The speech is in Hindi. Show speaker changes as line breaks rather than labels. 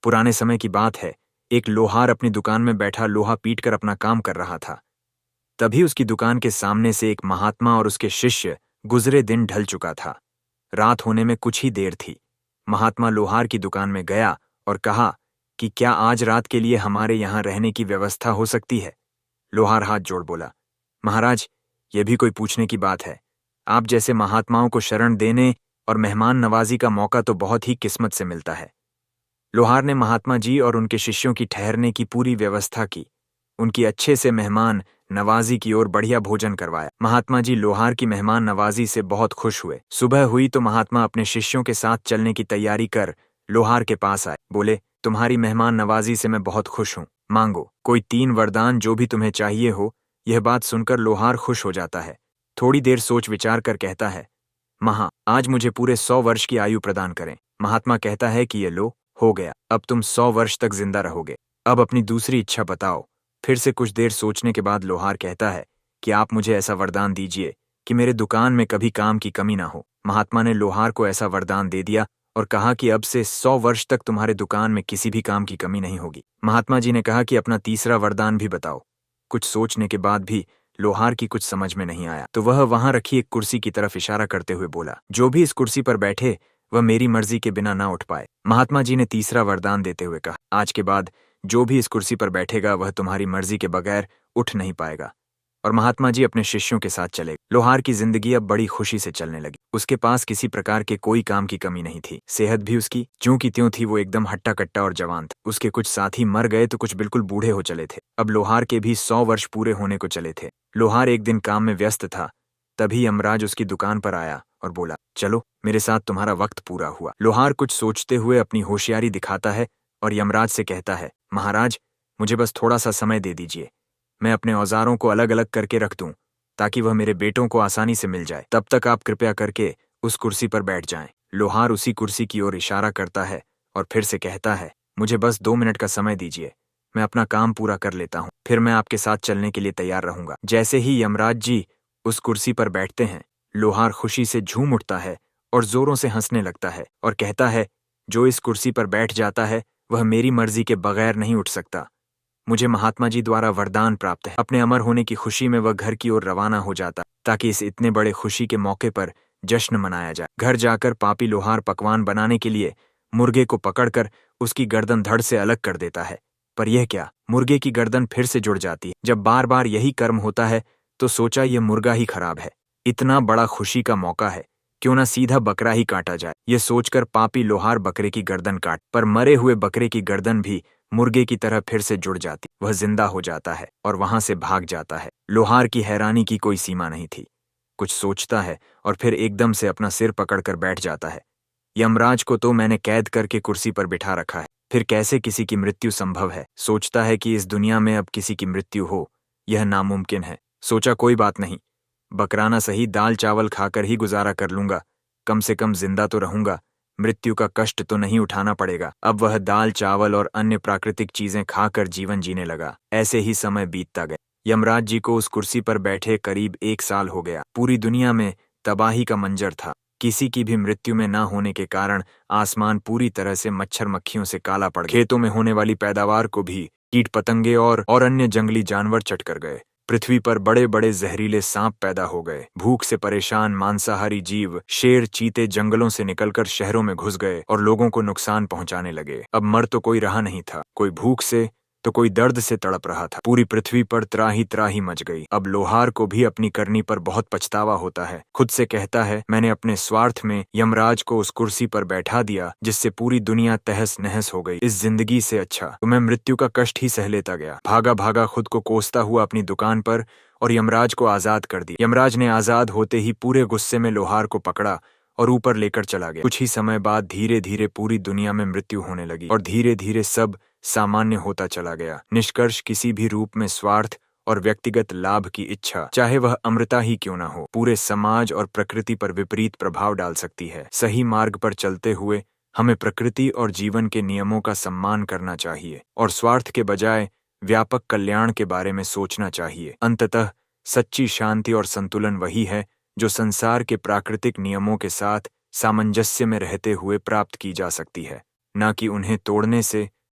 पुराने समय की बात है। एक लोहार अपनी दुकान में बैठा लोहा पीटकर अपना काम कर रहा था। तभी उसकी दुकान के सामने से एक महात्मा और उसके शिष्य गुजरे दिन ढल चुका था। रात होने में कुछ ही देर थी। महात्मा लोहार की दुकान में गया और कहा कि क्या आज रात के लिए हमारे यहाँ रहने की व्यवस्था हो सकती है। लोहार हाथ जोड़ बोला, महाराज, यह भी कोई पूछने की बात है। आप जैसे महात्माओं को शरण देने और मेहमान नवाजी का मौका तो बहुत ही किस्मत से मिलता है। लोहार ने महात्मा जी और उनके शिष्यों की ठहरने की पूरी व्यवस्था की। उनकी अच्छे से मेहमान नवाजी की ओर बढ़िया भोजन करवाया। महात्मा जी लोहार की मेहमान नवाजी से बहुत खुश हुए। सुबह हुई तो महात्मा अपने शिष्यों के साथ चलने की तैयारी कर लोहार के पास आए। बोले, तुम्हारी मेहमान नवाजी से मैं बहुत खुश हूँ, मांगो कोई 3 वरदान जो भी तुम्हें चाहिए हो। यह बात सुनकर लोहार खुश हो जाता है। थोड़ी देर सोच विचार कर कहता है, आज मुझे पूरे 100 वर्ष की आयु प्रदान करें। महात्मा कहता है कि ये लो, हो गया, अब तुम 100 वर्ष तक जिंदा रहोगे। अब अपनी दूसरी इच्छा बताओ। फिर से कुछ देर सोचने के बाद लोहार कहता है कि आप मुझे ऐसा वरदान दीजिए कि मेरे दुकान में कभी काम की कमी ना हो। महात्मा ने लोहार को ऐसा वरदान दे दिया और कहा कि अब से 100 वर्ष तक तुम्हारे दुकान में किसी भी काम की कमी नहीं होगी। महात्मा जी ने कहा कि अपना तीसरा वरदान भी बताओ। कुछ सोचने के बाद भी लोहार की कुछ समझ में नहीं आया तो वह वहां रखी एक कुर्सी की तरफ इशारा करते हुए बोला, जो भी इस कुर्सी पर बैठे वह मेरी मर्जी के बिना ना उठ पाए। महात्मा जी ने तीसरा वरदान देते हुए कहा, आज के बाद जो भी इस कुर्सी पर बैठेगा वह तुम्हारी मर्जी के बगैर उठ नहीं पाएगा। और महात्मा जी अपने शिष्यों के साथ चले। लोहार की जिंदगी अब बड़ी खुशी से चलने लगी। उसके पास किसी प्रकार के कोई काम की कमी नहीं थी। सेहत भी उसकी ज्यों की त्यों थी। वो एकदम हट्टा कट्टा और जवान था। उसके कुछ साथी मर गए तो कुछ बिल्कुल बूढ़े हो चले थे। अब लोहार के भी 100 वर्ष पूरे होने को चले थे। लोहार एक दिन काम में व्यस्त था। तभी यमराज उसकी दुकान पर आया और बोला, चलो मेरे साथ, तुम्हारा वक्त पूरा हुआ। लोहार कुछ सोचते हुए अपनी होशियारी दिखाता है और यमराज से कहता है, महाराज, मुझे बस थोड़ा सा समय दे दीजिए। मैं अपने औजारों को अलग अलग करके रख दूं ताकि वह मेरे बेटों को आसानी से मिल जाए। तब तक आप कृपया करके उस कुर्सी पर बैठ जाएं। लोहार उसी कुर्सी की ओर इशारा करता है और फिर से कहता है, मुझे बस 2 मिनट का समय दीजिए, मैं अपना काम पूरा कर लेता हूँ, फिर मैं आपके साथ चलने के लिए तैयार रहूंगा। जैसे ही यमराज जी उस कुर्सी पर बैठते हैं, लोहार खुशी से झूम उठता है और जोरों से हंसने लगता है और कहता है, जो इस कुर्सी पर बैठ जाता है वह मेरी मर्जी के बगैर नहीं उठ सकता। मुझे महात्मा जी द्वारा वरदान प्राप्त है। अपने अमर होने की खुशी में वह घर की ओर रवाना हो जाता ताकि इस इतने बड़े खुशी के मौके पर जश्न मनाया जाए। घर जाकर पापी लोहार पकवान बनाने के लिए मुर्गे को पकड़कर उसकी गर्दन धड़ से अलग कर देता है। पर यह क्या, मुर्गे की गर्दन फिर से जुड़ जाती है। जब बार बार यही कर्म होता है तो सोचा यह मुर्गा ही खराब है। इतना बड़ा खुशी का मौका है, क्यों ना सीधा बकरा ही काटा जाए। यह सोचकर पापी लोहार बकरे की गर्दन काट, पर मरे हुए बकरे की गर्दन भी मुर्गे की तरह फिर से जुड़ जाती। वह जिंदा हो जाता है और वहां से भाग जाता है। लोहार की हैरानी की कोई सीमा नहीं थी। कुछ सोचता है और फिर एकदम से अपना सिर पकड़कर बैठ जाता है। यमराज को तो मैंने कैद करके कुर्सी पर बिठा रखा है, फिर कैसे किसी की मृत्यु संभव है। सोचता है कि इस दुनिया में अब किसी की मृत्यु हो, यह नामुमकिन है। सोचा कोई बात नहीं, बकराना सही दाल चावल खाकर ही गुजारा कर लूंगा, कम से कम जिंदा तो रहूंगा, मृत्यु का कष्ट तो नहीं उठाना पड़ेगा। अब वह दाल चावल और अन्य प्राकृतिक चीजें खाकर जीवन जीने लगा। ऐसे ही समय बीतता गया। यमराज जी को उस कुर्सी पर बैठे करीब 1 साल हो गया। पूरी दुनिया में तबाही का मंजर था। किसी की भी मृत्यु में ना होने के कारण आसमान पूरी तरह से मच्छर मक्खियों से काला पड़ गया। खेतों में होने वाली पैदावार को भी कीट पतंगे और अन्य जंगली जानवर चट कर गए। पृथ्वी पर बड़े बड़े जहरीले सांप पैदा हो गए। भूख से परेशान मांसाहारी जीव, शेर चीते जंगलों से निकलकर शहरों में घुस गए और लोगों को नुकसान पहुंचाने लगे। अब मर तो कोई रहा नहीं था। कोई भूख से तो कोई दर्द से तड़प रहा था। पूरी पृथ्वी पर त्राही त्राही मच गई। अब लोहार को भी अपनी करनी पर बहुत पछतावा होता है। खुद से कहता है, मैंने अपने स्वार्थ में यमराज को उस कुर्सी पर बैठा दिया जिससे पूरी दुनिया तहस नहस हो गई। इस जिंदगी से अच्छा तो मैं मृत्यु का कष्ट ही सह लेता गया। भागा भागा खुद को कोसता हुआ अपनी दुकान पर और यमराज को आजाद कर दिया। यमराज ने आजाद होते ही पूरे गुस्से में लोहार को पकड़ा और ऊपर लेकर चला गया। कुछ ही समय बाद धीरे धीरे पूरी दुनिया में मृत्यु होने लगी और धीरे धीरे सब सामान्य होता चला गया। निष्कर्ष, किसी भी रूप में स्वार्थ और व्यक्तिगत लाभ की इच्छा, चाहे वह अमृता ही क्यों न हो, पूरे समाज और प्रकृति पर विपरीत प्रभाव डाल सकती है। सही मार्ग पर चलते हुए हमें प्रकृति और जीवन के नियमों का सम्मान करना चाहिए और स्वार्थ के बजाय व्यापक कल्याण के बारे में सोचना चाहिए। अंततः सच्ची शांति और संतुलन वही है जो संसार के प्राकृतिक नियमों के साथ सामंजस्य में रहते हुए प्राप्त की जा सकती है। न कि उन्हें तोड़ने से